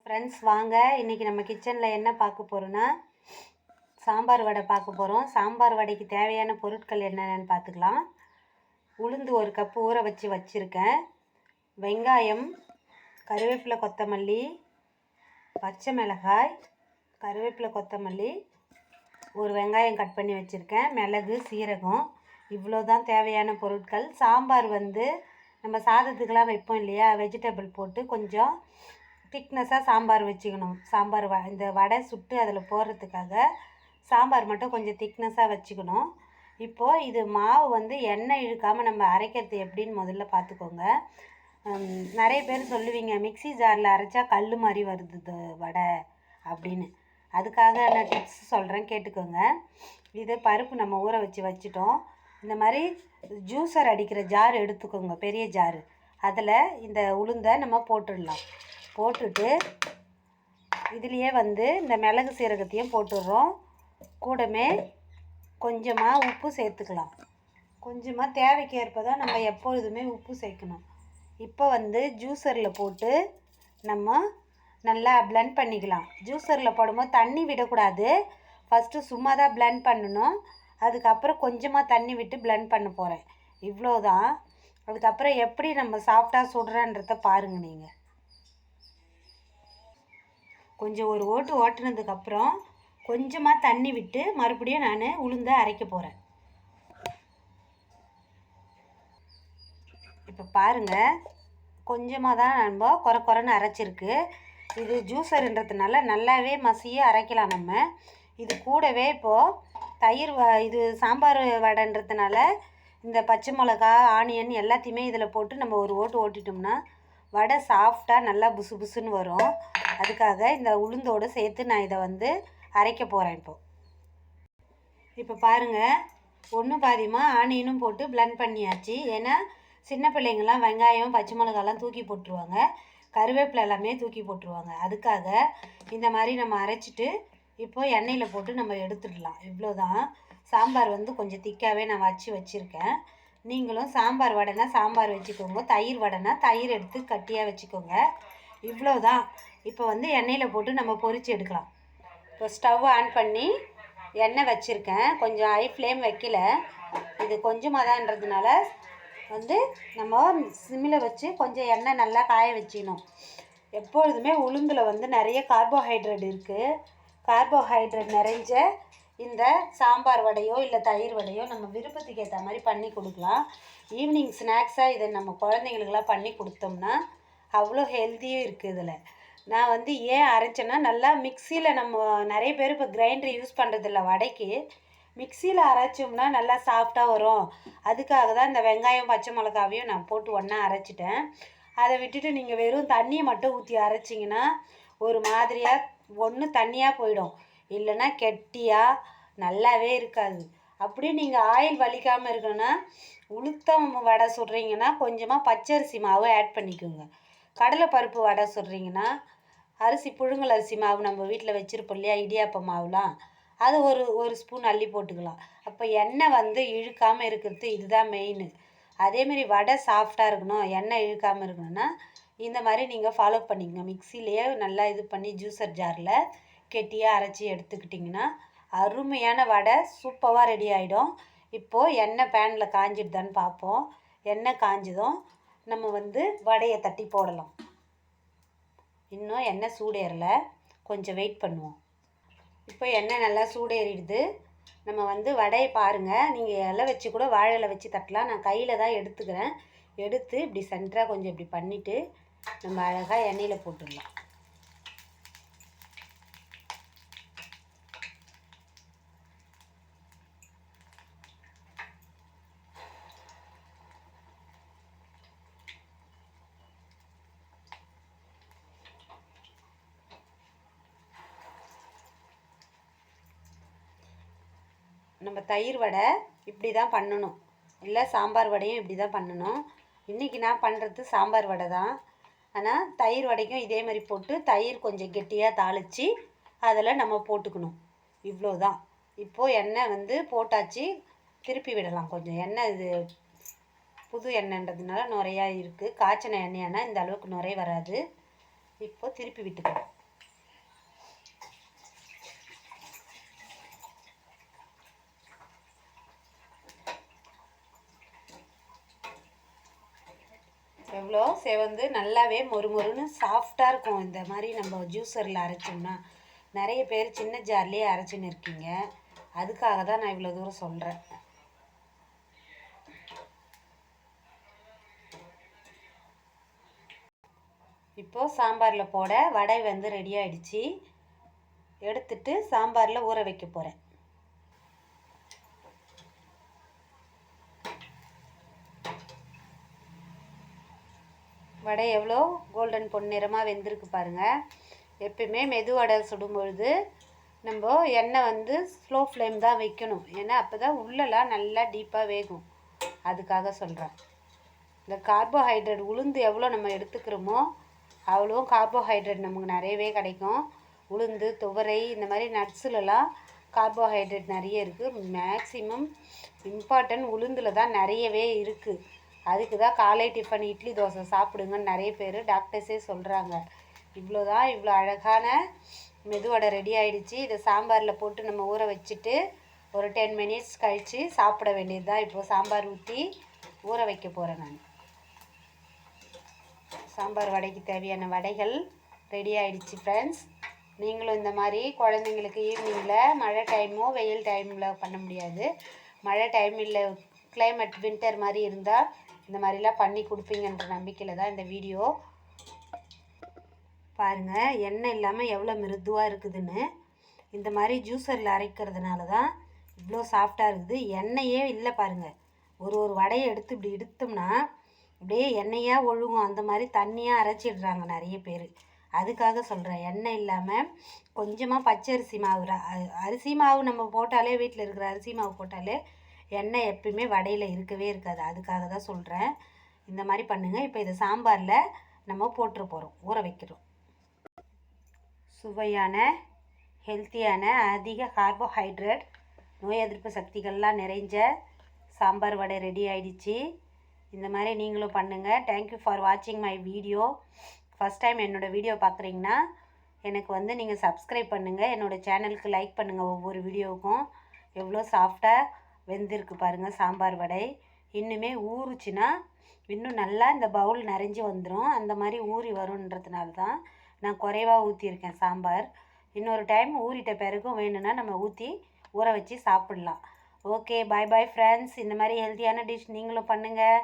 Friends வாங்க, இன்றைக்கி நம்ம கிச்சனில் என்ன பார்க்க போகிறோன்னா சாம்பார் வடை பார்க்க போகிறோம். சாம்பார் வடைக்கு தேவையான பொருட்கள் என்னென்னு பார்த்துக்கலாம். உளுந்து 1 கப்பு ஊற வச்சுருக்கேன். வெங்காயம், கருவேப்பிலை, கொத்தமல்லி, பச்சை மிளகாய், கருவேப்பிலை, கொத்தமல்லி, ஒரு வெங்காயம் கட் பண்ணி வச்சுருக்கேன், மிளகு, சீரகம், இவ்வளோ தான் தேவையான பொருட்கள். சாம்பார் நம்ம சாதத்துக்கெலாம் வைப்போம் இல்லையா, வெஜிடபிள் போட்டு கொஞ்சம் திக்னஸாக சாம்பார் வச்சுக்கணும். இந்த வடை சுட்டு அதில் போடுறதுக்காக சாம்பார் மட்டும் கொஞ்சம் திக்னஸாக வச்சுக்கணும். இப்போது இது மாவு எண்ணெய் இழுக்காமல் நம்ம அரைக்கிறது எப்படின்னு முதல்ல பார்த்துக்கோங்க. நிறைய பேர் சொல்லுவீங்க, மிக்ஸி ஜாரில் அரைச்சா கல் மாதிரி வருது வடை அப்படின்னு. அதுக்காக நான் டிப்ஸ் சொல்கிறேன், கேட்டுக்கோங்க. இது பருப்பு நம்ம ஊற வச்சுட்டோம். இந்த மாதிரி ஜூஸர் அடிக்கிற ஜார் எடுத்துக்கோங்க, பெரிய ஜாரு. அதில் இந்த உளுந்தை நம்ம போட்டுடலாம். போட்டுட்டு இதுலேயே இந்த மிளகு சீரகத்தையும் போட்டுடுறோம். கூடமே கொஞ்சமாக உப்பு சேர்த்துக்கலாம். கொஞ்சமாக தேவைக்கு ஏற்ப தான் நம்ம எப்பொழுதுமே உப்பு சேர்க்கணும். இப்போ ஜூஸரில் போட்டு நம்ம நல்லா பிளெண்ட் பண்ணிக்கலாம். ஜூஸரில் போடும்போது தண்ணி விடக்கூடாது. ஃபஸ்ட்டு சும்மா தான் பிளெண்ட் பண்ணணும். அதுக்கப்புறம் கொஞ்சமாக தண்ணி விட்டு பிளெண்ட் பண்ண போகிறேன். இவ்வளோதான். அதுக்கப்புறம் எப்படி நம்ம சாஃப்டாக சுடுறன்றதை பாருங்கள். நீங்கள் கொஞ்சம் ஒரு ஓட்டு ஓட்டுனதுக்கப்புறம் கொஞ்சமாக தண்ணி விட்டு மறுபடியும் நான் உளுந்தை அரைக்க போகிறேன். இப்போ பாருங்கள், கொஞ்சமாக தான் நம்ம குறைன்னு அரைச்சிருக்கு. இது ஜூஸருன்றதுனால நல்லாவே மசிய அரைக்கலாம் நம்ம. இது கூடவே இப்போது தயிர் இது சாம்பார் வடைன்றதுனால இந்த பச்சை மிளகா, ஆனியன் எல்லாத்தையுமே இதில் போட்டு நம்ம ஒரு ஓட்டு ஓட்டிட்டோம்னா வடை சாஃப்டாக நல்லா புசு புசுன்னு வரும். அதுக்காக இந்த உளுந்தோடு சேர்த்து நான் இதை அரைக்க போகிறேன். இப்போ பாருங்கள், ஒன்று பாதியமாக ஆனியனும் போட்டு பிளெண்ட் பண்ணியாச்சு. ஏன்னா சின்ன பிள்ளைங்கள்லாம் வெங்காயம், பச்சை மிளகாலாம் தூக்கி போட்டுருவாங்க, கருவேப்பிலை எல்லாமே தூக்கி போட்டுருவாங்க. அதுக்காக இந்த மாதிரி நம்ம அரைச்சிட்டு இப்போது எண்ணெயில் போட்டு நம்ம எடுத்துடலாம். இவ்வளோதான். சாம்பார் கொஞ்சம் திக்காகவே நான் வச்சுருக்கேன். நீங்களும் சாம்பார் வடைனா சாம்பார் வச்சுக்கோங்க, தயிர் வடைனா தயிர் எடுத்து கட்டியாக வச்சுக்கோங்க. இவ்வளோதான். இப்போ எண்ணெயில் போட்டு நம்ம பொரித்து எடுக்கலாம். இப்போ ஸ்டவ் ஆன் பண்ணி எண்ணெய் வச்சுருக்கேன். கொஞ்சம் ஹை ஃப்ளேம் வைக்கல, இது கொஞ்சமாக தான்றதுனால நம்ம சிம்மில் வச்சு கொஞ்சம் எண்ணெய் நல்லா காய வச்சிடணும். எப்பொழுதுமே உளுந்தில் நிறைய கார்போஹைட்ரேட் இருக்குது. கார்போஹைட்ரேட் நிறைஞ்ச இந்த சாம்பார் வடையோ இல்லை தயிர் வடையோ நம்ம விருப்பத்துக்கு ஏற்ற மாதிரி பண்ணி கொடுக்கலாம். ஈவினிங் ஸ்நாக்ஸாக இதை நம்ம குழந்தைங்களுக்கெல்லாம் பண்ணி கொடுத்தோம்னா அவ்வளோ ஹெல்த்தியும் இருக்குது. இதில் நான் ஏன் அரைச்சேன்னா, நல்லா மிக்சியில் நம்ம நிறைய பேர் இப்போ கிரைண்டர் யூஸ் பண்ணுறதில்ல வடைக்கு. மிக்சியில் அரைச்சோம்னா நல்லா சாஃப்டாக வரும். அதுக்காக தான் இந்த வெங்காயம், பச்சை மிளகாவையும் நான் போட்டு ஒன்றா அரைச்சிட்டேன். அதை விட்டுட்டு நீங்கள் வெறும் தண்ணியை மட்டும் ஊற்றி அரைச்சிங்கன்னா ஒரு மாதிரியாக ஒன்று தண்ணியாக போயிடும், இல்லைன்னா கெட்டியாக நல்லாவே இருக்காது. அப்படியே நீங்கள் ஆயில் வலிக்காமல் இருக்கணும்னா உளுத்தம் வடை சுடுறீங்கன்னா கொஞ்சமாக பச்சரிசி மாவு ஆட் பண்ணிக்கோங்க. கடலைப்பருப்பு வடை சுடுறீங்கன்னா புழுங்கல் அரிசி மாவு நம்ம வீட்டில் வச்சுருப்போம் இல்லையா, இடியாப்ப மாவுலாம், அது ஒரு ஸ்பூன் அள்ளி போட்டுக்கலாம். அப்போ எண்ணெய் இழுக்காமல் இருக்கிறது இதுதான் மெயின். அதேமாரி வடை சாஃப்டாக இருக்கணும், எண்ணெய் இழுக்காமல் இருக்கணும்னா இந்த மாதிரி நீங்கள் ஃபாலோ பண்ணிக்கங்க. மிக்சிலேயே நல்லா இது பண்ணி ஜூஸர் ஜாரில் கெட்டியாக அரைச்சி எடுத்துக்கிட்டிங்கன்னா அருமையான வடை சூப்பராக ரெடி ஆகிடும். இப்போது எண்ணெய் பேனில் காஞ்சிடுதான்னு பார்ப்போம். எண்ணெய் காஞ்சதும் நம்ம வடையை தட்டி போடலாம். இன்னும் எண்ணெய் சூடேறலை, கொஞ்சம் வெயிட் பண்ணுவோம். இப்போ எண்ணெய் நல்லா சூடேறிடுது. நம்ம வடையை பாருங்கள், நீங்கள் இலை வச்சு கூட வாழை இலை வச்சு தட்டலாம். நான் கையில் தான் எடுத்துக்கிறேன். எடுத்து இப்படி சென்டராக கொஞ்சம் இப்படி பண்ணிவிட்டு நம்ம அழகாக எண்ணெயில் போட்டுடலாம். நம்ம தயிர் வடை இப்படி தான் பண்ணணும், இல்லை சாம்பார் வடையும் இப்படி தான் பண்ணணும். இன்றைக்கி நான் பண்ணுறது சாம்பார் வடை தான். ஆனால் தயிர் வடைக்கும் இதே மாதிரி போட்டு தயிர் கொஞ்சம் கெட்டியாக தாளித்து அதில் நம்ம போட்டுக்கணும். இவ்வளோ தான். இப்போது எண்ணெய் போட்டாச்சு, திருப்பி விடலாம். கொஞ்சம் எண்ணெய் இது புது எண்ணெய்ன்றதுனால நுரையா இருக்குது. காய்ச்சின எண்ணெயானா இந்த அளவுக்கு நுரை வராது. இப்போது திருப்பி விட்டுக்கலாம். வந்து நல்லாவே மொறுமொறுன்னு சாஃப்டாக இருக்கும். இந்த மாதிரி நம்ம ஜூஸரில் அரைச்சோம்னா நிறைய பேர் சின்ன ஜார்லேயே அரைச்சின்னு இருக்கீங்க. அதுக்காக தான் நான் இவ்வளோ தூரம் சொல்கிறேன். இப்போது சாம்பாரில் போட வடை வந்து ரெடி ஆகிடுச்சு. எடுத்துட்டு சாம்பாரில் ஊற வைக்க போகிறேன். வடை எவ்வளோ கோல்டன் பொன்னிறமாக வெந்திருக்கு பாருங்கள். எப்பயுமே மெது வடை சுடும் பொழுது நம்ம எண்ணெய் வந்து ஸ்லோ ஃப்ளேம் தான் வைக்கணும். ஏன்னா அப்போ தான் உள்ளெல்லாம் நல்லா டீப்பாக வேகும். அதுக்காக சொல்கிறேன். இந்த கார்போஹைட்ரேட் உளுந்து எவ்வளோ நம்ம எடுத்துக்கிறோமோ அவ்வளோ கார்போஹைட்ரேட் நமக்கு நிறையவே கிடைக்கும். உளுந்து, துவரை, இந்த மாதிரி நட்ஸுலலாம் கார்போஹைட்ரேட் நிறைய இருக்குது. மேக்ஸிமம் இம்பார்ட்டன்ட் உளுந்தில் தான் நிறையவே இருக்குது. அதுக்கு தான் காலை டிஃபன் இட்லி தோசை சாப்பிடுங்கன்னு நிறைய பேர் டாக்டர்ஸே சொல்கிறாங்க. இவ்வளோ அழகான மெதுவடை ரெடி ஆகிடுச்சு. இதை சாம்பாரில் போட்டு நம்ம ஊற வச்சுட்டு ஒரு 10 மினிட்ஸ் கழித்து சாப்பிட வேண்டியது தான். இப்போது சாம்பார் ஊற்றி ஊற வைக்க போகிறேன். நான் சாம்பார் வடைக்கு தேவையான வடைகள் ரெடி ஆகிடுச்சு ஃப்ரெண்ட்ஸ். நீங்களும் இந்த மாதிரி குழந்தைங்களுக்கு ஈவினிங்கில் மழை டைமோ வெயில் டைமில் பண்ண முடியாது. மழை டைம் இல்லை, கிளைமேட் வின்டர் மாதிரி இருந்தால் இந்த மாதிரிலாம் பண்ணி கொடுப்பீங்கன்ற நம்பிக்கையில் தான் இந்த வீடியோ. பாருங்கள் எண்ணெய் இல்லாமல் எவ்வளோ மிருதுவாக இருக்குதுன்னு. இந்த மாதிரி ஜூஸரில் அரைக்கிறதுனால தான் இவ்வளோ சாஃப்டாக இருக்குது. எண்ணெயே இல்லை பாருங்கள். ஒரு வடையை எடுத்து இப்படி எடுத்தோம்னா அப்படியே எண்ணெயாக ஒழுகும். அந்த மாதிரி தண்ணியாக அரைச்சிடுறாங்க நிறைய பேர். அதுக்காக சொல்கிறேன். எண்ணெய் இல்லாமல் கொஞ்சமாக பச்சரிசி மாவு, அரிசி மாவு நம்ம போட்டாலே, வீட்டில் இருக்கிற அரிசி மாவு போட்டாலே எண்ணெய் எப்பயுமே வடையில் இருக்கவே இருக்காது. அதுக்காக தான் சொல்கிறேன். இந்த மாதிரி பண்ணுங்கள். இப்போ இதை சாம்பாரில் நம்ம போட்டுற போகிறோம், ஊற வைக்கிறோம். சுவையான, ஹெல்த்தியான, அதிக கார்போஹைட்ரேட், நோய் எதிர்ப்பு சக்திகள்லாம் நிறைஞ்ச சாம்பார் வடை ரெடி ஆகிடுச்சு. இந்த மாதிரி நீங்களும் பண்ணுங்கள். தேங்க்யூ ஃபார் வாட்சிங் மை வீடியோ. ஃபஸ்ட் டைம் என்னோடய வீடியோ பார்க்குறீங்கன்னா எனக்கு வந்து நீங்கள் சப்ஸ்கிரைப் பண்ணுங்கள். என்னோடய சேனலுக்கு லைக் பண்ணுங்கள். ஒவ்வொரு வீடியோவுக்கும் எவ்வளோ சாஃப்டாக வெந்திருக்கு பாருங்கள் சாம்பார் வடை. இன்னுமே ஊறுச்சுன்னா இன்னும் நல்லா இந்த பவுல் நிறைஞ்சி வந்துடும். அந்த மாதிரி ஊறி வரும்ன்றதுனால தான் நான் குறைவாக ஊற்றியிருக்கேன் சாம்பார். இன்னொரு டைம் ஊறிட்ட பிறகும் வேணும்னா நம்ம ஊற்றி ஊற வச்சு சாப்பிட்லாம். ஓகே, பாய் பாய் ஃப்ரெண்ட்ஸ். இந்த மாதிரி ஹெல்த்தியான டிஷ் நீங்களும் பண்ணுங்கள்.